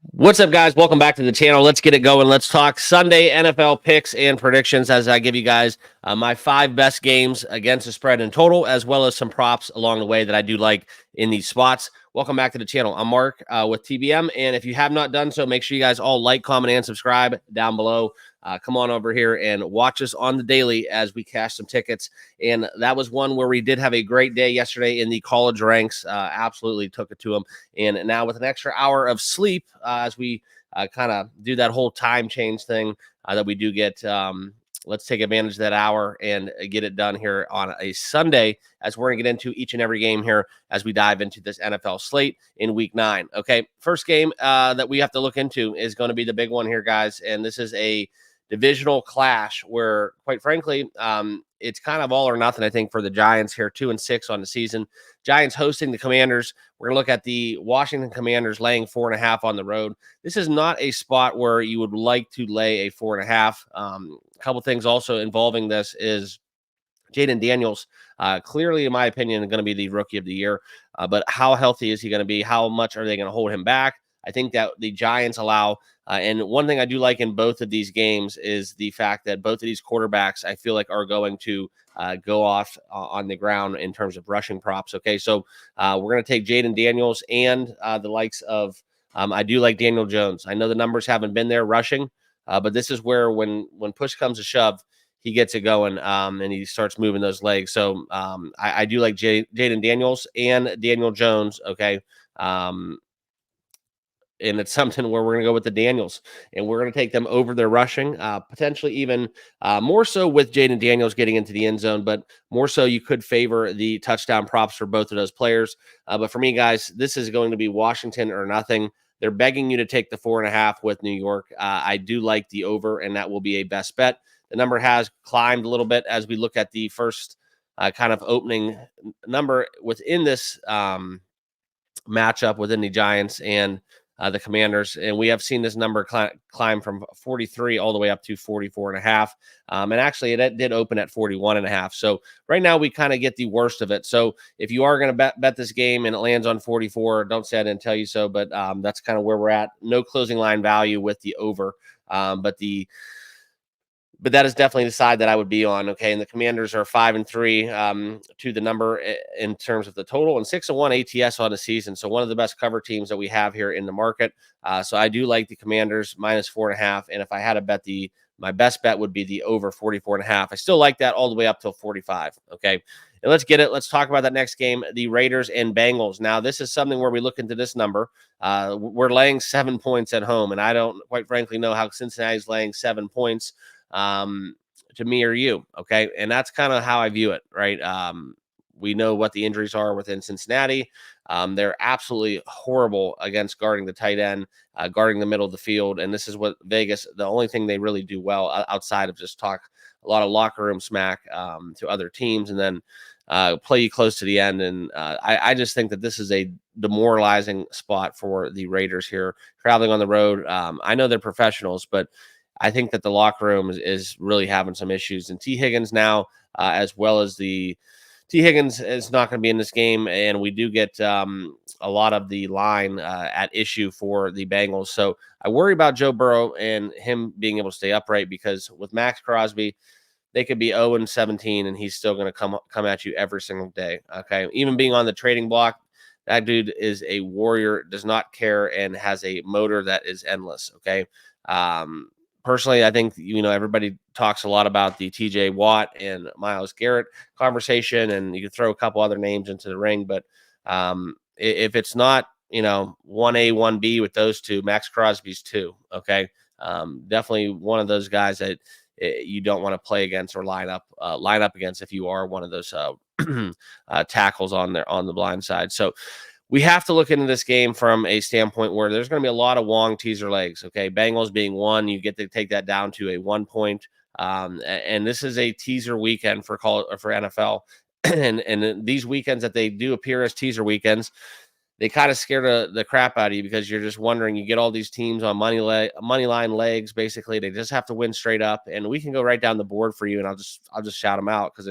What's up, guys? Welcome back to the channel. Let's get it going. Let's talk Sunday NFL picks and predictions as I give you guys my 5 best games against the spread in total, as well as some props along the way that I do like in these spots. Welcome back to the channel. I'm Mark with TBM, and if you have not done so, make sure you guys all like, comment, and subscribe down below. Come on over here and watch us on the daily as we cash some tickets. And that was one where we did have a great day yesterday in the college ranks. Absolutely took it to them. And now with an extra hour of sleep, as we kind of do that whole time change thing that we do get, let's take advantage of that hour and get it done here on a Sunday, as we're going to get into each and every game here as we dive into this NFL slate in week 9. Okay, first game that we have to look into is going to be the big one here, guys. And this is a divisional clash where, quite frankly, it's kind of all or nothing, I think, for the Giants here, 2-6 on the season. Giants hosting the Commanders. We're going to look at the Washington Commanders laying 4.5 on the road. This is not a spot where you would like to lay a 4.5. A couple things also involving this is Jaden Daniels, clearly, in my opinion, going to be the rookie of the year. But how healthy is he going to be? How much are they going to hold him back? I think that the Giants allow, and one thing I do like in both of these games is the fact that both of these quarterbacks, I feel like, are going to go off on the ground in terms of rushing props. Okay, so we're going to take Jaden Daniels and the likes of, I do like Daniel Jones. I know the numbers haven't been there rushing, but this is where when push comes to shove, he gets it going and he starts moving those legs. So I do like Jaden Daniels and Daniel Jones. Okay. And it's something where we're going to go with the Daniels, and we're going to take them over their rushing, potentially even more so with Jaden Daniels getting into the end zone, but more so you could favor the touchdown props for both of those players. But for me, guys, this is going to be Washington or nothing. They're begging you to take the 4.5 with New York. I do like the over, and that will be a best bet. The number has climbed a little bit as we look at the first kind of opening number within this matchup within the Giants and the Commanders. And we have seen this number climb from 43 all the way up to 44.5. And actually, it did open at 41.5. So right now, we kind of get the worst of it. So if you are going to bet this game and it lands on 44, don't say I didn't tell you so, but that's kind of where we're at. No closing line value with the over. But that is definitely the side that I would be on. Okay, and the Commanders are 5-3 to the number in terms of the total, and 6-1 ATS on the season. So one of the best cover teams that we have here in the market. So I do like the Commanders minus 4.5. And if I had to bet, my best bet would be the over 44.5. I still like that all the way up till 45. Okay. And let's get it. Let's talk about that next game, the Raiders and Bengals. Now, this is something where we look into this number. We're laying 7 points at home, and I don't quite frankly know how Cincinnati's laying 7 points to me or you. Okay. And that's kind of how I view it, right? We know what the injuries are within Cincinnati. They're absolutely horrible against guarding the tight end, guarding the middle of the field. And this is what Vegas, the only thing they really do well outside of just talk a lot of locker room smack to other teams and then play you close to the end. And I just think that this is a demoralizing spot for the Raiders here, traveling on the road. I know they're professionals, but I think that the locker room is really having some issues. And T. Higgins now, as well as the T. Higgins is not going to be in this game. And we do get a lot of the line at issue for the Bengals. So I worry about Joe Burrow and him being able to stay upright, because with Max Crosby, they could be 0-17 and he's still going to come at you every single day. Okay. Even being on the trading block, that dude is a warrior, does not care, and has a motor that is endless. Okay. Personally, I think, everybody talks a lot about the TJ Watt and Myles Garrett conversation, and you can throw a couple other names into the ring. But if it's not, 1A, 1B with those two, Max Crosby's 2. Okay. Definitely one of those guys that you don't want to play against or line up against if you are one of those tackles on the blind side. So we have to look into this game from a standpoint where there's going to be a lot of Wong teaser legs. Okay, Bengals being 1, you get to take that down to a 1 point, and this is a teaser weekend for NFL, and these weekends that they do appear as teaser weekends, they kind of scare the crap out of you, because you're just wondering. You get all these teams on money line legs. Basically, they just have to win straight up, and we can go right down the board for you, and I'll just shout them out because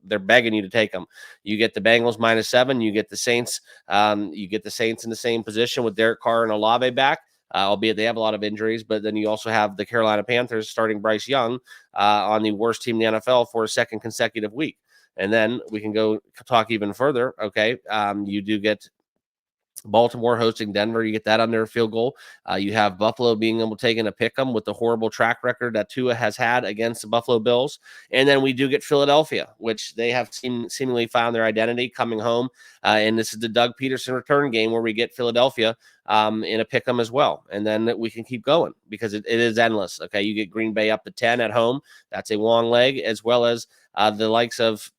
they're begging you to take them. You get the Bengals -7. You get the Saints. You get the Saints in the same position with Derek Carr and Olave back. albeit they have a lot of injuries. But then you also have the Carolina Panthers starting Bryce Young on the worst team in the NFL for a second consecutive week. And then we can go talk even further. Okay. You do get Baltimore hosting Denver. You get that under a field goal. You have Buffalo being able to take in a pick 'em with the horrible track record that Tua has had against the Buffalo Bills. And then we do get Philadelphia, which they have seemingly found their identity coming home. And this is the Doug Peterson return game where we get Philadelphia in a pick 'em as well. And then we can keep going because it is endless. Okay. You get Green Bay up to 10 at home. That's a long leg, as well as the likes of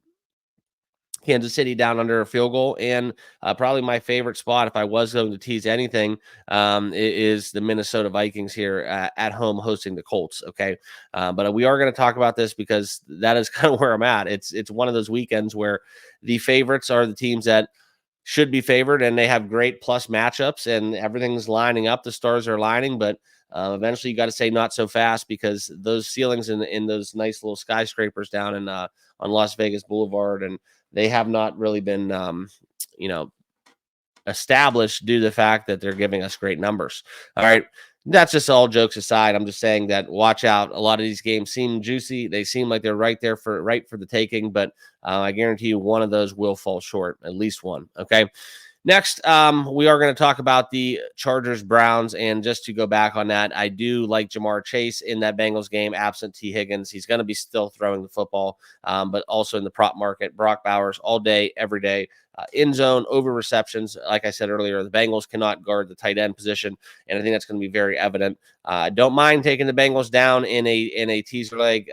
Kansas City down under a field goal. And probably my favorite spot, if I was going to tease anything, is the Minnesota Vikings here at home hosting the Colts. Okay. But we are going to talk about this because that is kind of where I'm at. It's one of those weekends where the favorites are the teams that should be favored, and they have great plus matchups, and everything's lining up. The stars are aligning, but eventually you got to say not so fast, because those ceilings in those nice little skyscrapers down in on Las Vegas Boulevard, and they have not really been you know established due to the fact that they're giving us great numbers. All right. That's just all jokes aside. I'm just saying that watch out. A lot of these games seem juicy. They seem like they're right for the taking, but I guarantee you one of those will fall short, at least one. Okay. Next, we are going to talk about the Chargers Browns. And just to go back on that, I do like Jamar Chase in that Bengals game, absent T. Higgins. He's going to be still throwing the football, but also in the prop market. Brock Bowers all day, every day. In zone, over receptions. Like I said earlier, the Bengals cannot guard the tight end position, and I think that's going to be very evident. Don't mind taking the Bengals down in a teaser leg.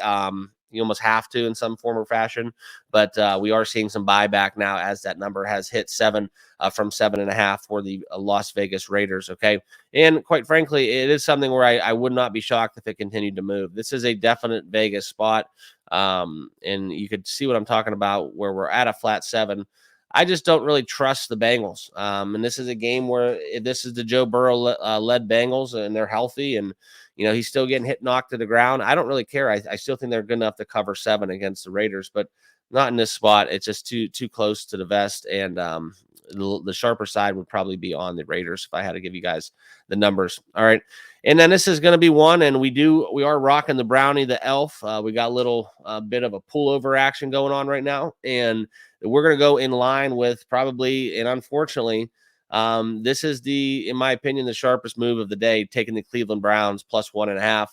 You almost have to in some form or fashion, but we are seeing some buyback now as that number has hit 7 from 7.5 for the Las Vegas Raiders. Okay. And quite frankly, it is something where I would not be shocked if it continued to move. This is a definite Vegas spot. And you could see what I'm talking about, where we're at a flat 7. I just don't really trust the Bengals. And this is a game where this is the Joe Burrow led Bengals, and they're healthy, and he's still getting knocked to the ground. I don't really care. I still think they're good enough to cover 7 against the Raiders, but not in this spot. It's just too close to the vest, and the sharper side would probably be on the Raiders if I had to give you guys the numbers. All right. And then this is going to be one, and we are rocking the brownie, the elf. We got a little bit of a pullover action going on right now, and we're going to go in line with probably, and unfortunately, this is in my opinion, the sharpest move of the day, taking the Cleveland Browns plus 1.5.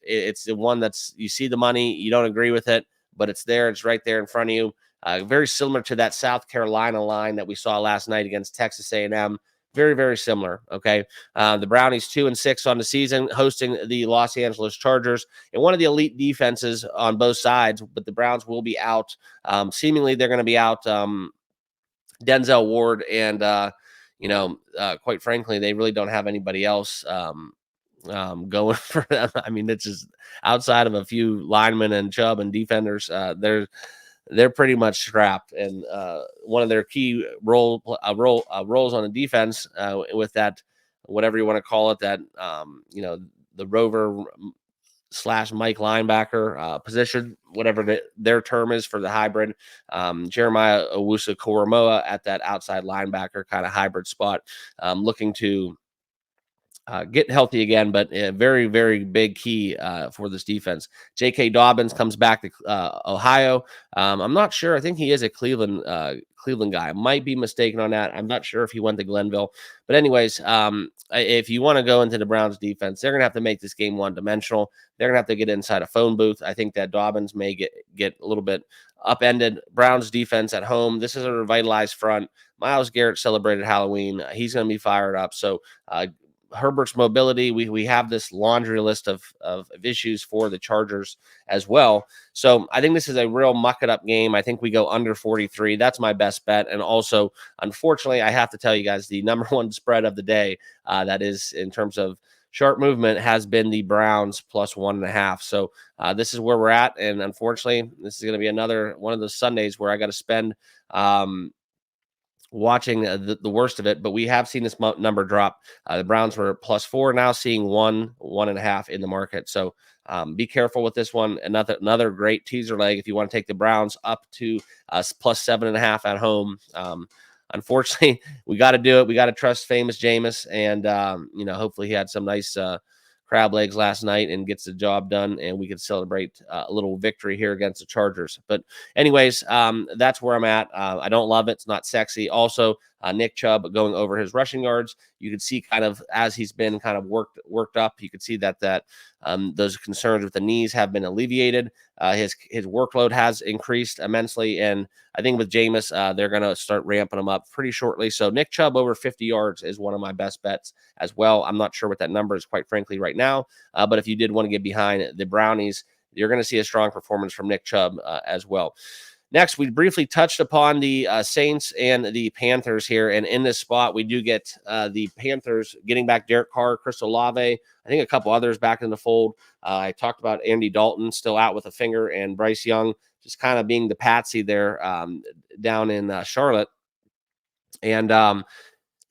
It's the one that's, you see the money, you don't agree with it, but it's there. It's right there in front of you. Very similar to that South Carolina line that we saw last night against Texas A&M. Very, very similar. Okay. The Brownies 2-6 on the season, hosting the Los Angeles Chargers, and one of the elite defenses on both sides, but the Browns will be out. Seemingly they're going to be out Denzel Ward, and quite frankly, they really don't have anybody else going for them. I mean, it's just outside of a few linemen and Chubb and defenders, they're pretty much strapped. And one of their key roles on the defense, with that, whatever you want to call it, that the rover / Mike linebacker position, whatever their term is for the hybrid, Jeremiah Owusu-Koramoah at that outside linebacker kind of hybrid spot, looking to get healthy again, but a very, very big key for this defense. J.K. Dobbins comes back to Ohio. I'm not sure. I think he is a Cleveland guy. I might be mistaken on that. I'm not sure if he went to Glenville. But anyways, if you want to go into the Browns defense, they're going to have to make this game one-dimensional. They're going to have to get inside a phone booth. I think that Dobbins may get a little bit upended. Browns defense at home, this is a revitalized front. Myles Garrett celebrated Halloween. He's going to be fired up. So Herbert's mobility, we have this laundry list of issues for the Chargers as well. So I think this is a real muck it up game. I think we go under 43. That's my best bet. And also, unfortunately, I have to tell you guys, the number one spread of the day, that is in terms of sharp movement, has been the Browns plus 1.5. So this is where we're at. And unfortunately, this is going to be another one of those Sundays where I got to spend watching the worst of it, but we have seen this number drop. The Browns were plus 4, now seeing 1.5 in the market. So be careful with this one. Another great teaser leg if you want to take the Browns up to plus 7.5 at home. unfortunately, we got to do it. We got to trust famous Jameis, and hopefully he had some nice crab legs last night and gets the job done, and we can celebrate a little victory here against the Chargers. But anyways, that's where I'm at. I don't love it. It's not sexy. Also, Nick Chubb going over his rushing yards. You can see kind of as he's been kind of worked up, you can see that those concerns with the knees have been alleviated. His workload has increased immensely, and I think with Jameis, they're going to start ramping him up pretty shortly. So Nick Chubb over 50 yards is one of my best bets as well. I'm not sure what that number is, quite frankly, right now. But if you did want to get behind the Brownies, you're going to see a strong performance from Nick Chubb as well. Next, we briefly touched upon the Saints and the Panthers here. And in this spot, we do get the Panthers getting back Derek Carr, Chris Olave, I think a couple others back in the fold. I talked about Andy Dalton still out with a finger, and Bryce Young just kind of being the patsy there down in Charlotte. And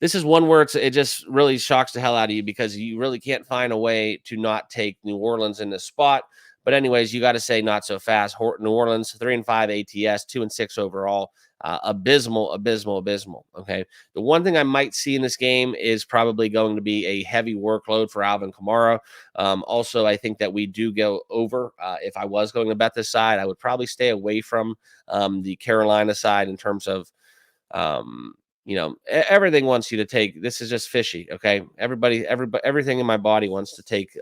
this is one where it just really shocks the hell out of you because you really can't find a way to not take New Orleans in this spot. But anyways, you got to say not so fast. New Orleans 3-5 ATS, 2-6 overall. Abysmal. Okay. The one thing I might see in this game is probably going to be a heavy workload for Alvin Kamara. Also, I think that we do go over. If I was going to bet this side, I would probably stay away from the Carolina side in terms of everything wants you to take. This is just fishy. Okay. Everybody, everything in my body wants to take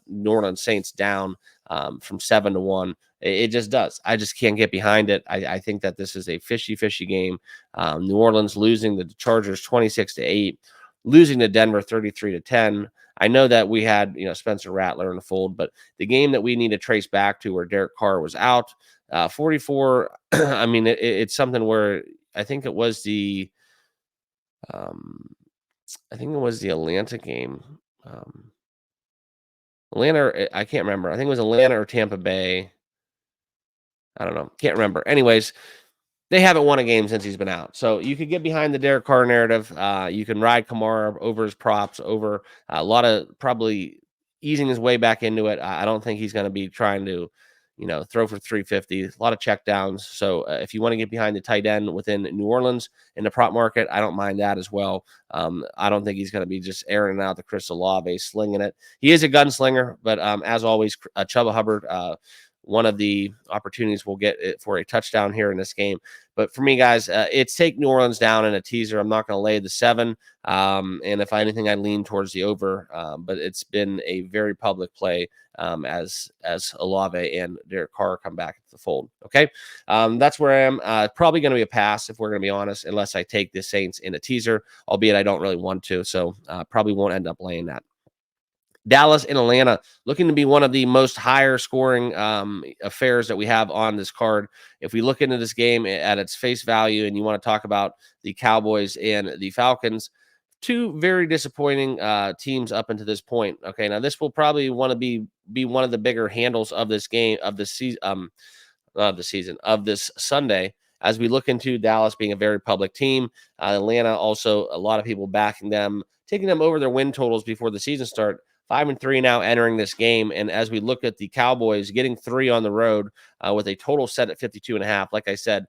New Orleans Saints down from 7-1. It just does. I just can't get behind it. I think that this is a fishy game. New Orleans losing the Chargers 26-8, losing to Denver 33-10. I know that we had, Spencer Rattler in the fold, but the game that we need to trace back to where Derek Carr was out, 44. I mean, it's something where I think it was the Atlanta game. Atlanta, I can't remember. I think it was Atlanta or Tampa Bay. I don't know. Can't remember. Anyways, they haven't won a game since he's been out. So you could get behind the Derek Carr narrative. You can ride Kamara over his props, over a lot of probably easing his way back into it. I don't think he's going to be trying to, throw for 350. A lot of check downs. So if you want to get behind the tight end within New Orleans in the prop market, I don't mind that as well. I don't think he's going to be just airing out the Chris Olave, slinging it. He is a gunslinger, but as always, Chuba Hubbard, one of the opportunities we'll get it for a touchdown here in this game. But for me, guys, it's take New Orleans down in a teaser. I'm not going to lay the 7. And if anything, I lean towards the over. But it's been a very public play as Olave and Derek Carr come back into the fold. Okay. That's where I am. Probably going to be a pass if we're going to be honest, unless I take the Saints in a teaser, albeit I don't really want to. So probably won't end up laying that. Dallas and Atlanta looking to be one of the most higher scoring affairs that we have on this card. If we look into this game at its face value and you want to talk about the Cowboys and the Falcons, two very disappointing teams up until this point. Okay, now this will probably want to be one of the bigger handles of this game of the season of this Sunday. As we look into Dallas being a very public team, Atlanta also a lot of people backing them, taking them over their win totals before the season start. 5-3 now entering this game. And as we look at the Cowboys getting 3 on the road with a total set at 52.5, like I said,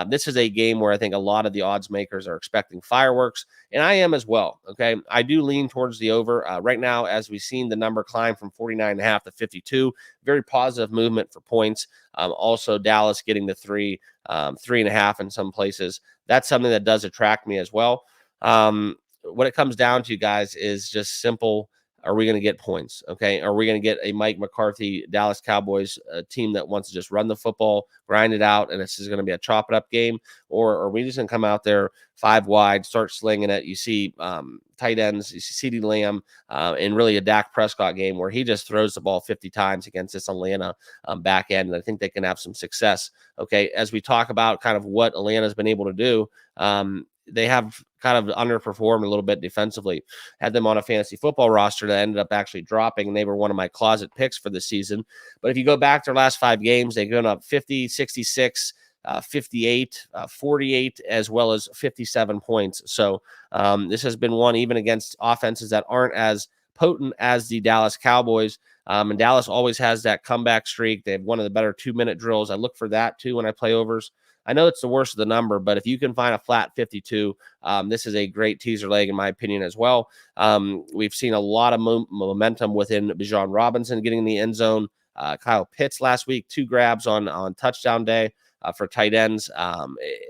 this is a game where I think a lot of the odds makers are expecting fireworks, and I am as well. Okay. I do lean towards the over right now, as we've seen the number climb from 49.5 to 52, very positive movement for points. Also Dallas getting the 3.5 in some places. That's something that does attract me as well. What it comes down to, guys, is just simple. Are we going to get points? Okay. Are we going to get a Mike McCarthy Dallas Cowboys team that wants to just run the football, grind it out, and this is going to be a chop it up game? Or are we just going to come out there 5 wide, start slinging it? You see tight ends, you see CeeDee Lamb, and really a Dak Prescott game where he just throws the ball 50 times against this Atlanta back end. And I think they can have some success. Okay. As we talk about kind of what Atlanta's been able to do, they have kind of underperformed a little bit defensively. Had them on a fantasy football roster that ended up actually dropping, and they were one of my closet picks for the season. But if you go back to their last 5 games, they've gone up 50, 66, 58, 48, as well as 57 points. So this has been one even against offenses that aren't as potent as the Dallas Cowboys. And Dallas always has that comeback streak. They have one of the better 2-minute drills. I look for that too when I play overs. I know it's the worst of the number, but if you can find a flat 52, this is a great teaser leg, in my opinion, as well. We've seen a lot of momentum within Bijan Robinson getting in the end zone. Kyle Pitts last week, 2 grabs on touchdown day for tight ends.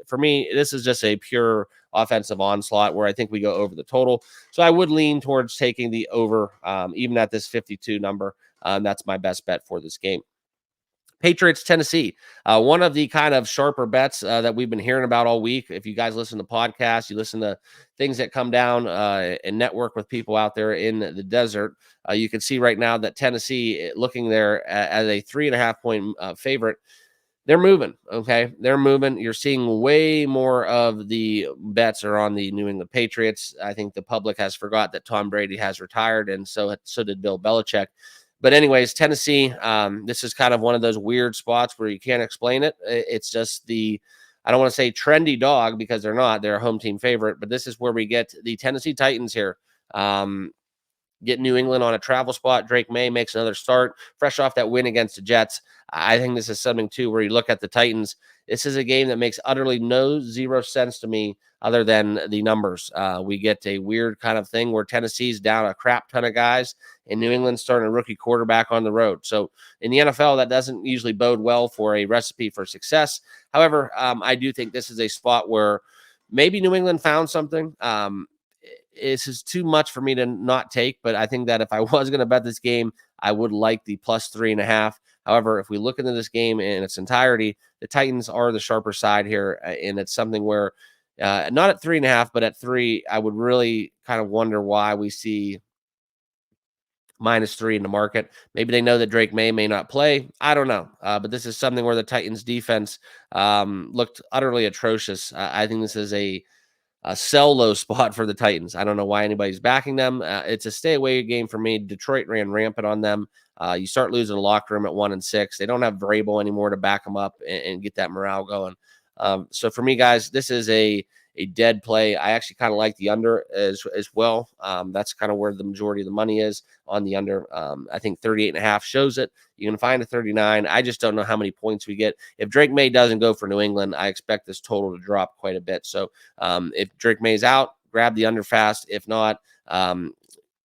For me, this is just a pure offensive onslaught where I think we go over the total. So I would lean towards taking the over, even at this 52 number. That's my best bet for this game. Patriots, Tennessee. One of the kind of sharper bets that we've been hearing about all week. If you guys listen to podcasts, you listen to things that come down and network with people out there in the desert, you can see right now that Tennessee, looking there as a 3.5 point favorite, they're moving. Okay. They're moving. You're seeing way more of the bets are on the New England Patriots. I think the public has forgot that Tom Brady has retired, and so did Bill Belichick. But anyways, Tennessee, this is kind of one of those weird spots where you can't explain it. It's just I don't want to say trendy dog, because they're not. They're a home team favorite, but this is where we get the Tennessee Titans here. Get New England on a travel spot. Drake May makes another start, fresh off that win against the Jets. I think this is something, too, where you look at the Titans. This is a game that makes utterly zero sense to me other than the numbers. We get a weird kind of thing where Tennessee's down a crap ton of guys, and New England's starting a rookie quarterback on the road. So in the NFL, that doesn't usually bode well for a recipe for success. However, I do think this is a spot where maybe New England found something. This is too much for me to not take, but I think that if I was going to bet this game, I would like the plus 3.5. However, if we look into this game in its entirety, the Titans are the sharper side here, and it's something where not at 3.5, but at 3, I would really kind of wonder why we see -3 in the market. Maybe they know that Drake may not play. I don't know. But this is something where the Titans defense looked utterly atrocious. I think this is a sell low spot for the Titans. I don't know why anybody's backing them. It's a stay away game for me. Detroit ran rampant on them. You start losing the locker room at 1-6. They don't have Vrabel anymore to back them up and get that morale going. So for me, guys, this is a dead play. I actually kind of like the under as well. That's kind of where the majority of the money is on the under. I think 38.5 shows it. You can find a 39. I just don't know how many points we get. If Drake May doesn't go for New England, I expect this total to drop quite a bit. So if Drake May's out, grab the under fast. If not,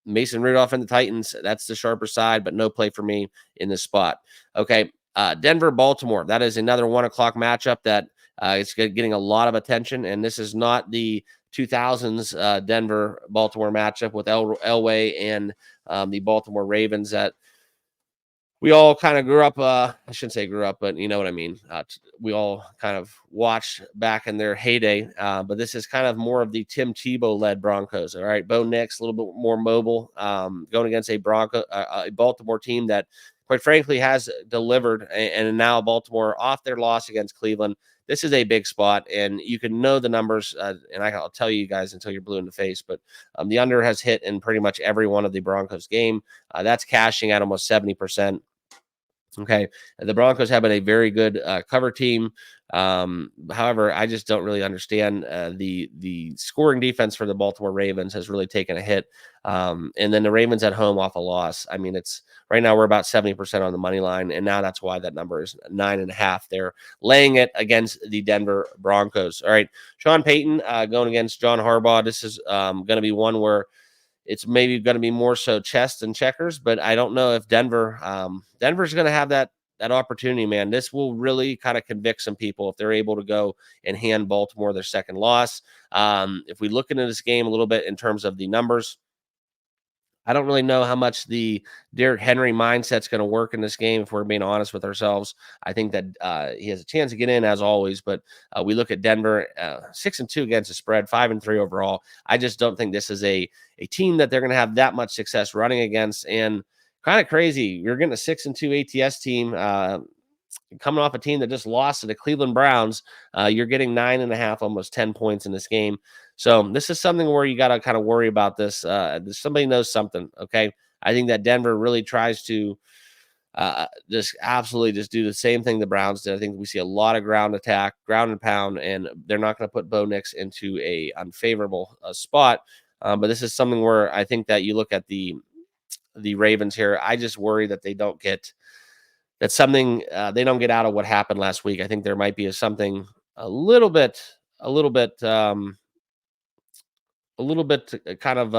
Mason Rudolph and the Titans, that's the sharper side, but no play for me in this spot. Okay. Denver, Baltimore. That is another 1 o'clock matchup that it's getting a lot of attention. And this is not the 2000s Denver Baltimore matchup with Elway and the Baltimore Ravens that we all kind of grew up. I shouldn't say grew up, but you know what I mean. We all kind of watched back in their heyday. But this is kind of more of the Tim Tebow led Broncos. All right, Bo Nix, a little bit more mobile, going against a Baltimore team that, quite frankly, has delivered. And now Baltimore off their loss against Cleveland. This is a big spot, and you can know the numbers. And I'll tell you guys until you're blue in the face. But the under has hit in pretty much every one of the Broncos game. That's cashing at almost 70%. Okay. The Broncos have been a very good cover team. However, I just don't really understand the scoring defense for the Baltimore Ravens has really taken a hit. And then the Ravens at home off a loss. I mean, it's right now we're about 70% on the money line. And now that's why that number is 9.5. They're laying it against the Denver Broncos. All right. Sean Payton going against John Harbaugh. This is going to be one where it's maybe going to be more so chess than checkers, but I don't know if Denver's going to have that opportunity, man. This will really kind of convict some people if they're able to go and hand Baltimore their second loss. If we look into this game a little bit in terms of the numbers, I don't really know how much the Derrick Henry mindset's going to work in this game. If we're being honest with ourselves, I think that he has a chance to get in as always. But we look at Denver 6-2 against the spread, 5-3 overall. I just don't think this is a team that they're going to have that much success running against. And kind of crazy, you're getting a 6-2 ATS team. Coming off a team that just lost to the Cleveland Browns, you're getting 9.5, almost 10 points in this game. So this is something where you got to kind of worry about this. Somebody knows something. Okay. I think that Denver really tries to just absolutely just do the same thing the Browns did. I think we see a lot of ground attack, ground and pound, and they're not going to put Bo Nix into a unfavorable spot. But this is something where I think that you look at the Ravens here. I just worry that they don't get they don't get out of what happened last week. I think there might be something a little bit, a little bit, a little bit kind of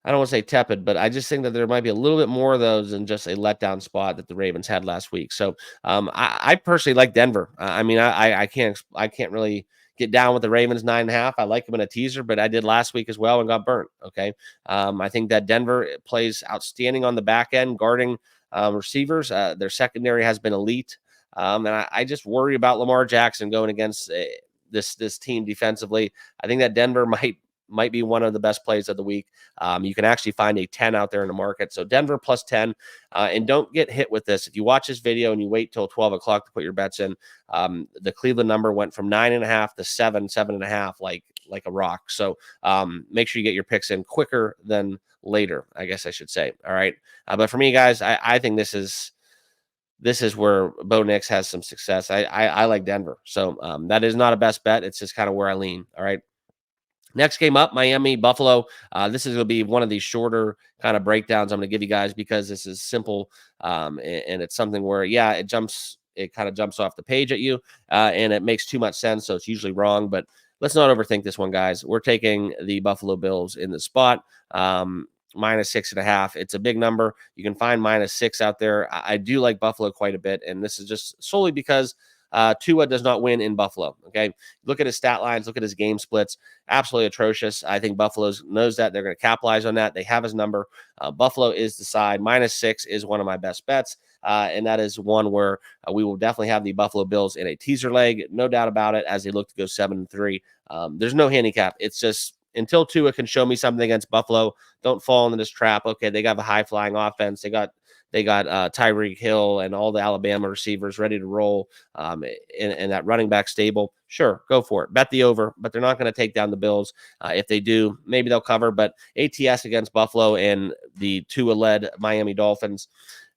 I don't want to say tepid, but I just think that there might be a little bit more of those than just a letdown spot that the Ravens had last week. So I personally like Denver. I mean, I can't really get down with the Ravens 9.5. I like them in a teaser, but I did last week as well and got burnt. Okay, I think that Denver plays outstanding on the back end guarding receivers. Their secondary has been elite, and I just worry about Lamar Jackson going against this team defensively. I think that Denver might be one of the best plays of the week. You can actually find a 10 out there in the market. So Denver plus 10. And don't get hit with this. If you watch this video and you wait till 12 o'clock to put your bets in, the Cleveland number went from 9.5 to 7.5, like a rock. So make sure you get your picks in quicker than later, I guess I should say. All right. But for me, guys, I think this is where Bo Nix has some success. I like Denver. So that is not a best bet. It's just kind of where I lean. All right. Next game up, Miami, Buffalo. This is going to be one of these shorter kind of breakdowns I'm going to give you guys because this is simple and it's something where, yeah, it kind of jumps off the page at you and it makes too much sense. So it's usually wrong, but let's not overthink this one, guys. We're taking the Buffalo Bills in the spot. -6.5. It's a big number. You can find -6 out there. I do like Buffalo quite a bit, and this is just solely because Tua does not win in Buffalo. Okay. Look at his stat lines, look at his game splits. Absolutely atrocious. I think Buffalo knows that. They're going to capitalize on that. They have his number. Buffalo is the side. -6 is one of my best bets. And that is one where we will definitely have the Buffalo Bills in a teaser leg. No doubt about it, as they look to go 7-3. There's no handicap. It's just until Tua can show me something against Buffalo, don't fall into this trap. Okay, they got a high flying offense. They got Tyreek Hill and all the Alabama receivers ready to roll in that running back stable. Sure, go for it. Bet the over, but they're not going to take down the Bills. If they do, maybe they'll cover. But ATS against Buffalo and the Tua-led Miami Dolphins,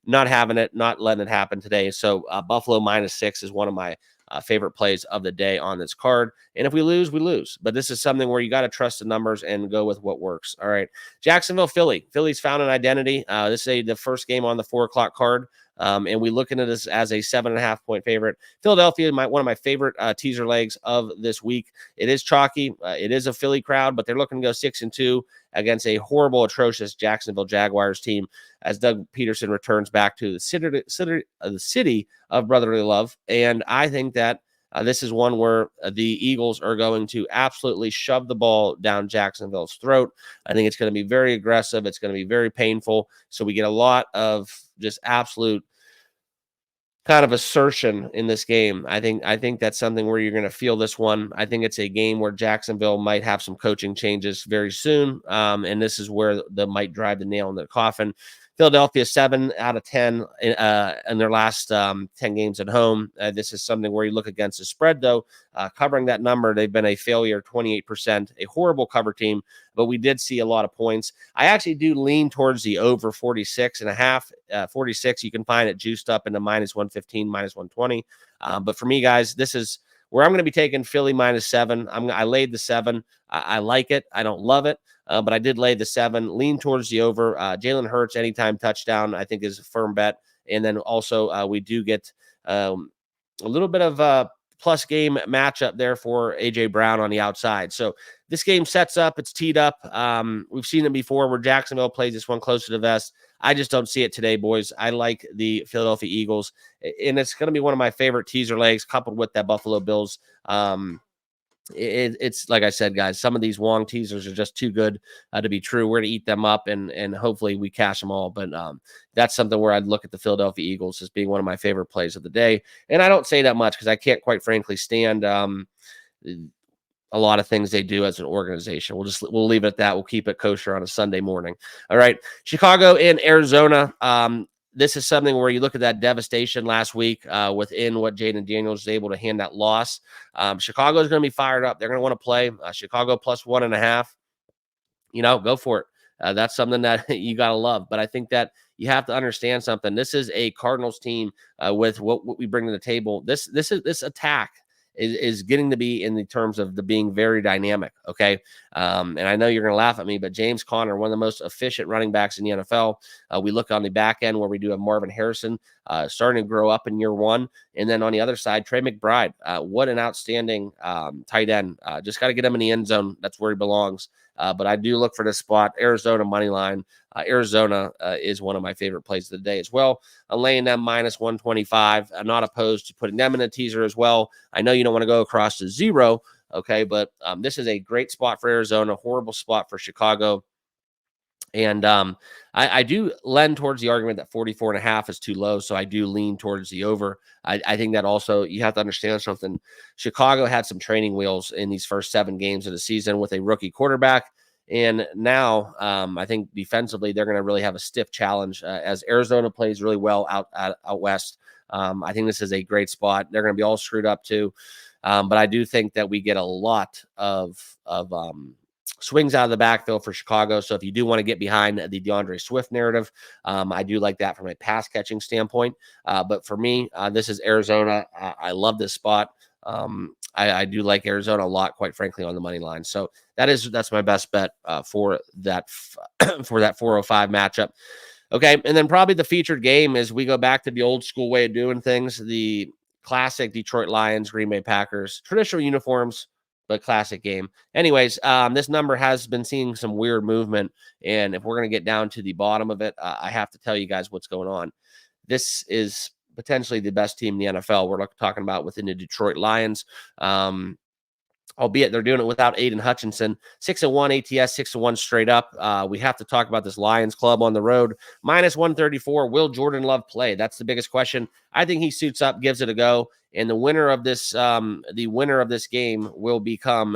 not having it, not letting it happen today. So Buffalo -6 is one of my favorite plays of the day on this card. And if we lose, we lose. But this is something where you got to trust the numbers and go with what works. All right. Jacksonville, Philly. Philly's found an identity. This is the first game on the 4 o'clock card. And we look into this as a 7.5-point favorite. Philadelphia, one of my favorite teaser legs of this week. It is chalky. It is a Philly crowd, but they're looking to go 6-2 against a horrible, atrocious Jacksonville Jaguars team as Doug Peterson returns back to the city of brotherly love. And I think that this is one where the Eagles are going to absolutely shove the ball down Jacksonville's throat. I think it's going to be very aggressive. It's going to be very painful. So we get a lot of just absolute kind of assertion in this game. I think that's something where you're going to feel this one. I think it's a game where Jacksonville might have some coaching changes very soon. And this is where that might drive the nail in the coffin. Philadelphia 7 out of 10 in their last 10 games at home. This is something where you look against the spread, though. Covering that number, they've been a failure, 28%, a horrible cover team, but we did see a lot of points. I actually do lean towards the over 46.5. 46, you can find it juiced up into -115, -120. But for me, guys, this is where I'm going to be taking Philly -7. I laid the 7. I like it. I don't love it. But I did lay the 7, lean towards the over. Jalen Hurts, anytime touchdown, I think is a firm bet. And then also we do get a little bit of a plus game matchup there for A.J. Brown on the outside. So this game sets up. It's teed up. We've seen it before where Jacksonville plays this one close to the vest. I just don't see it today, boys. I like the Philadelphia Eagles. And it's going to be one of my favorite teaser legs coupled with that Buffalo Bills it's like I said, guys, some of these Wong teasers are just too good to be true. We're going to eat them up and hopefully we cash them all. But that's something where I'd look at the Philadelphia Eagles as being one of my favorite plays of the day. And I don't say that much because I can't quite frankly stand a lot of things they do as an organization. We'll leave it at that. We'll keep it kosher on a Sunday morning. All right. Chicago and Arizona. This is something where you look at that devastation last week within what Jaden Daniels was able to hand that loss. Chicago is going to be fired up. They're going to want to play Chicago plus 1.5. Go for it. That's something that you got to love. But I think that you have to understand something. This is a Cardinals team with what we bring to the table. This attack is getting to be in the terms of the being very dynamic. Okay. And I know you're going to laugh at me, but James Conner, one of the most efficient running backs in the NFL. We look on the back end where we do have Marvin Harrison. starting to grow up in year one. And then on the other side, Trey McBride, what an outstanding tight end. Just got to get him in the end zone. That's where he belongs. But I do look for this spot, Arizona money line. Arizona is one of my favorite plays of the day as well. I'm laying them minus 125. I'm not opposed to putting them in a teaser as well. I know you don't want to go across to zero, okay, but this is a great spot for Arizona, horrible spot for Chicago. And I do lend towards the argument that 44.5 is too low. So I do lean towards the over. I think that also you have to understand something. Chicago had some training wheels in these first 7 games of the season with a rookie quarterback. And now I think defensively, they're going to really have a stiff challenge as Arizona plays really well out west. I think this is a great spot. They're going to be all screwed up too. But I do think that we get a lot of swings out of the backfield for Chicago. So if you do want to get behind the DeAndre Swift narrative, I do like that from a pass catching standpoint. But for me, this is Arizona. I love this spot. I do like Arizona a lot, quite frankly, on the money line. So that's my best bet for that for that 405 matchup. Okay, and then probably the featured game is we go back to the old school way of doing things. The classic Detroit Lions, Green Bay Packers, traditional uniforms, but classic game. Anyways, this number has been seeing some weird movement, and if we're going to get down to the bottom of it, I have to tell you guys what's going on. This is potentially the best team in the NFL. We're talking about within the Detroit Lions. Albeit they're doing it without Aiden Hutchinson. 6-1 ATS, 6-1 straight up. We have to talk about this Lions club on the road. Minus 134. Will Jordan Love play? That's the biggest question. I think he suits up, gives it a go, and the winner of this game will become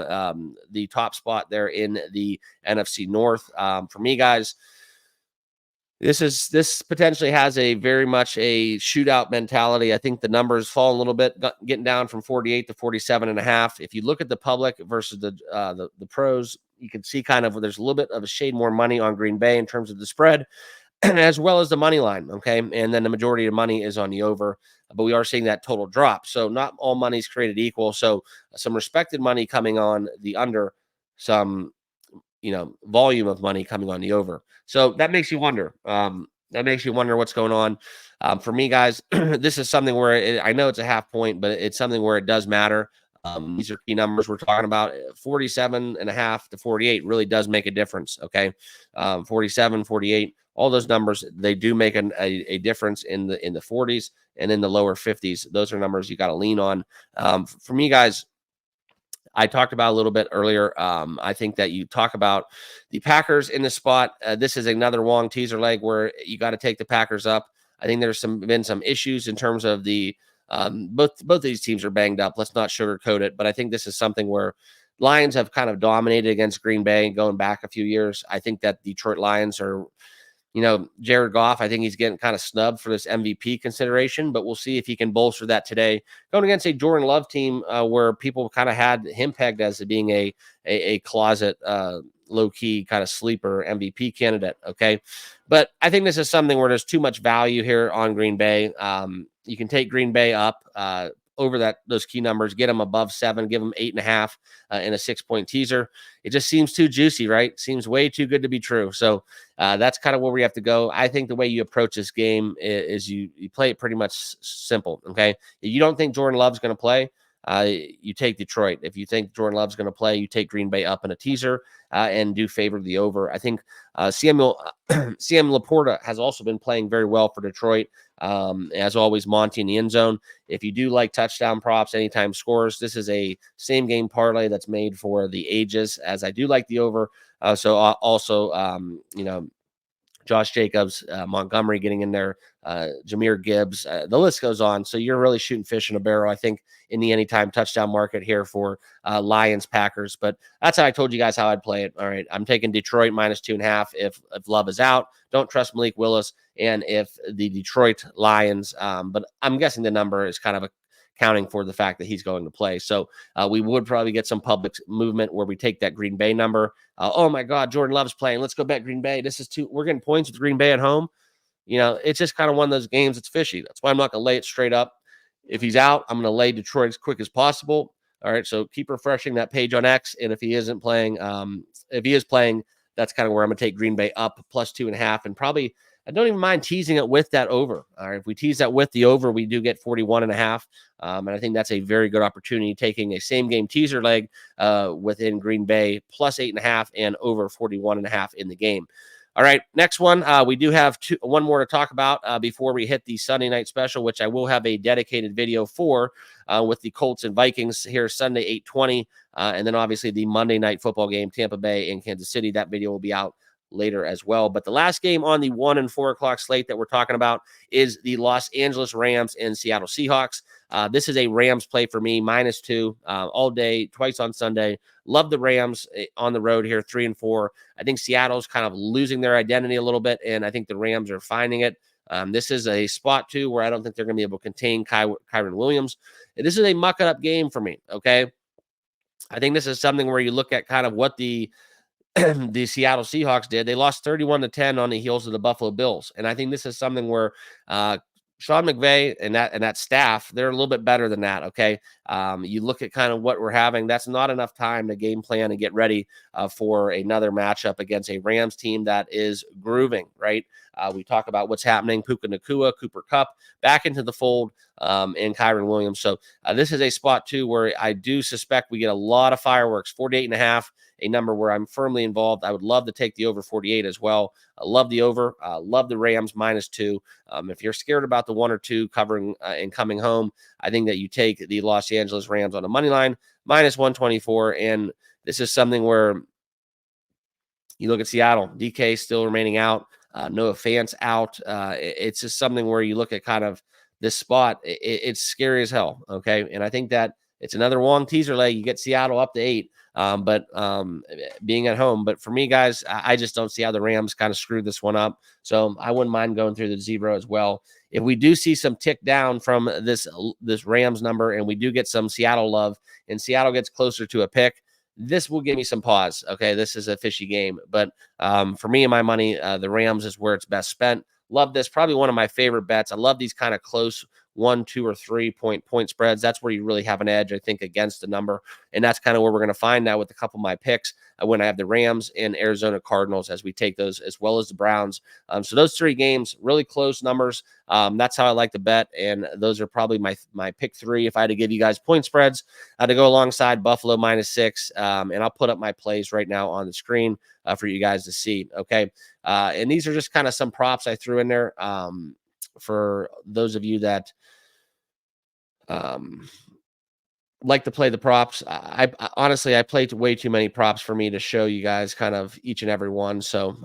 the top spot there in the NFC North. For me, guys, this potentially has a very much a shootout mentality. I think the numbers fall a little bit, getting down from 48 to 47.5. If you look at the public versus the pros, you can see kind of there's a little bit of a shade more money on Green Bay in terms of the spread, as well as the money line. Okay, and then the majority of money is on the over, but we are seeing that total drop. So not all money is created equal. So some respected money coming on the under, some volume of money coming on the over. So that makes you wonder. That makes you wonder what's going on. For me, guys, this is something where I know it's a half point, but it's something where it does matter. These are key numbers we're talking about. 47.5 to 48 really does make a difference. Okay. 47, 48, all those numbers, they do make a difference in the 40s and in the lower 50s. Those are numbers you got to lean on. For me, guys, I talked about a little bit earlier. I think that you talk about the Packers in the spot. This is another long teaser leg where you got to take the Packers up. I think there's been some issues in terms of the both of these teams are banged up. Let's not sugarcoat it, but I think this is something where Lions have kind of dominated against Green Bay going back a few years. I think that Detroit Lions are, Jared Goff, I think he's getting kind of snubbed for this MVP consideration, but we'll see if he can bolster that today. Going against a Jordan Love team where people kind of had him pegged as being a closet, low-key kind of sleeper MVP candidate, okay? But I think this is something where there's too much value here on Green Bay. You can take Green Bay up over those key numbers, get them above 7, give them 8.5 in a 6-point teaser. It just seems too juicy, right? Seems way too good to be true. So that's kind of where we have to go. I think the way you approach this game is you play it pretty much simple, okay? If you don't think Jordan Love's going to play, you take Detroit. If you think Jordan Love's going to play, you take Green Bay up in a teaser and do favor the over. I think Sam Laporta has also been playing very well for Detroit. As always, Monty in the end zone. If you do like touchdown props, anytime scores, this is a same game parlay that's made for the ages, as I do like the over. Josh Jacobs, Montgomery getting in there, Jahmyr Gibbs, the list goes on. So you're really shooting fish in a barrel, I think, in the anytime touchdown market here for Lions Packers. But that's how I told you guys how I'd play it. All right, I'm taking Detroit minus 2.5 if Love is out. Don't trust Malik Willis. And if the Detroit Lions, but I'm guessing the number is kind of accounting for the fact that he's going to play. So we would probably get some public movement where we take that Green Bay number. Oh my God, Jordan Love's playing. Let's go bet Green Bay. We're getting points with Green Bay at home. It's just kind of one of those games. It's fishy. That's why I'm not going to lay it straight up. If he's out, I'm going to lay Detroit as quick as possible. All right. So keep refreshing that page on X. And if he isn't playing, if he is playing, that's kind of where I'm going to take Green Bay up plus 2.5 and probably I don't even mind teasing it with that over. All right, if we tease that with the over, we do get 41.5. And I think that's a very good opportunity, taking a same game teaser leg within Green Bay plus 8.5 and over 41.5 in the game. All right, next one. We do have one more to talk about before we hit the Sunday night special, which I will have a dedicated video for with the Colts and Vikings here Sunday 8:20, and then obviously the Monday night football game, Tampa Bay and Kansas City. That video will be out later as well. But the last game on the 1 and 4 o'clock slate that we're talking about is the Los Angeles Rams and Seattle Seahawks. This is a Rams play for me, -2 all day, twice on Sunday. Love the Rams on the road here, 3-4. I think Seattle's kind of losing their identity a little bit, and I think the Rams are finding it. This is a spot, too, where I don't think they're going to be able to contain Kyron Williams. This is a muck-it-up game for me, okay? I think this is something where you look at kind of what the the Seattle Seahawks did. They lost 31-10 on the heels of the Buffalo Bills. And I think this is something where Sean McVay and that staff, they're a little bit better than that. Okay. You look at kind of what we're having. That's not enough time to game plan and get ready for another matchup against a Rams team that is grooving, right? We talk about what's happening. Puka Nacua, Cooper Kupp back into the fold, and Kyron Williams. So this is a spot too where I do suspect we get a lot of fireworks. 48.5, a number where I'm firmly involved. I would love to take the over 48 as well. I love the over. Love the Rams -2. If you're scared about the 1 or 2 covering and coming home, I think that you take the Los Angeles Rams on the money line -124. And this is something where you look at Seattle, DK still remaining out, Noah Fant's out. It's just something where you look at kind of this spot. It's scary as hell. Okay. And I think that it's another long teaser leg. You get Seattle up to 8, but being at home. But for me, guys, I just don't see how the Rams kind of screwed this one up. So I wouldn't mind going through the 0 as well. If we do see some tick down from this Rams number and we do get some Seattle love and Seattle gets closer to a pick, this will give me some pause. Okay, this is a fishy game. But for me and my money, the Rams is where it's best spent. Love this. Probably one of my favorite bets. I love these kind of close 1, 2, or 3 point spreads. That's where you really have an edge, I think, against the number. And that's kind of where we're going to find now with a couple of my picks when I have the Rams and Arizona Cardinals as we take those, as well as the Browns. So those 3 games, really close numbers. That's how I like to bet. And those are probably my pick 3. If I had to give you guys point spreads to go alongside Buffalo -6. And I'll put up my plays right now on the screen for you guys to see. Okay. And these are just kind of some props I threw in there for those of you that like to play the props. I honestly, I played way too many props for me to show you guys kind of each and every one. So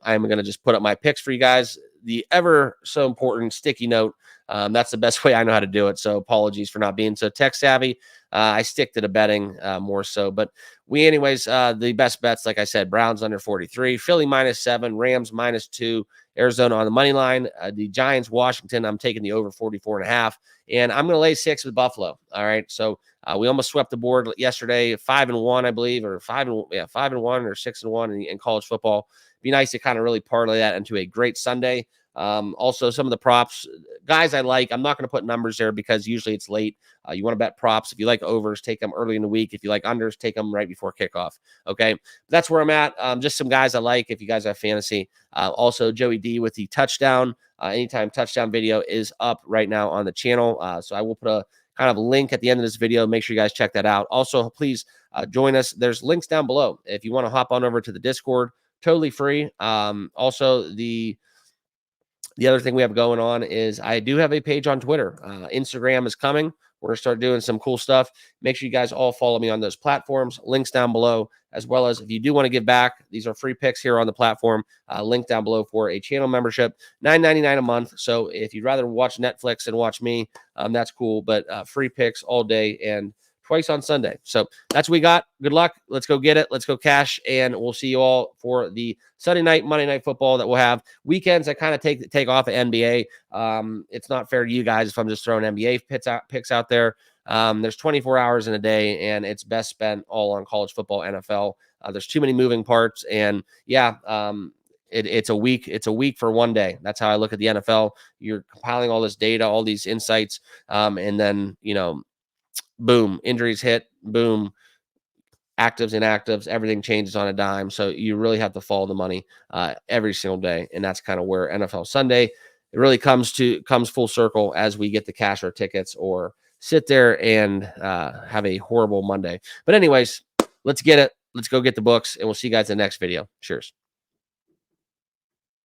I'm going to just put up my picks for you guys. The ever so important sticky note. That's the best way I know how to do it. So apologies for not being so tech savvy. I stick to the betting more so. But anyways, the best bets, like I said, Browns under 43, Philly -7, Rams -2, Arizona on the money line, the Giants, Washington. I'm taking the over 44.5, and I'm going to lay 6 with Buffalo. All right. So we almost swept the board yesterday, 5-1, I believe, or 5-1 or 6-1 in college football. Be nice to kind of really parlay that into a great Sunday. Also, some of the props, guys, I like. I'm not going to put numbers there because usually it's late. You want to bet props. If you like overs, take them early in the week. If you like unders, take them right before kickoff. Okay, that's where I'm at. Just some guys I like. If you guys have fantasy, also Joey D with the touchdown. Anytime touchdown video is up right now on the channel. So I will put a kind of link at the end of this video. Make sure you guys check that out. Also, please join us. There's links down below if you want to hop on over to the Discord. Totally free. Also, the other thing we have going on is I do have a page on Twitter. Instagram is coming. We're going to start doing some cool stuff. Make sure you guys all follow me on those platforms. Links down below, as well as if you do want to give back, these are free picks here on the platform. Link down below for a channel membership, $9.99 a month. So if you'd rather watch Netflix and watch me, that's cool. But free picks all day and twice on Sunday. So that's what we got. Good luck. Let's go get it. Let's go cash. And we'll see you all for the Sunday night, Monday night football that we'll have. Weekends, I kind of take off of NBA. It's not fair to you guys if I'm just throwing NBA picks out there. There's 24 hours in a day, and it's best spent all on college football, NFL. There's too many moving parts. And it's a week. It's a week for one day. That's how I look at the NFL. You're compiling all this data, all these insights, and then, boom, injuries hit, boom, actives, inactives, everything changes on a dime. So you really have to follow the money every single day. And that's kind of where NFL Sunday, it really comes full circle as we get to cash our tickets or sit there and have a horrible Monday. But anyways, let's get it. Let's go get the books, and we'll see you guys in the next video. Cheers.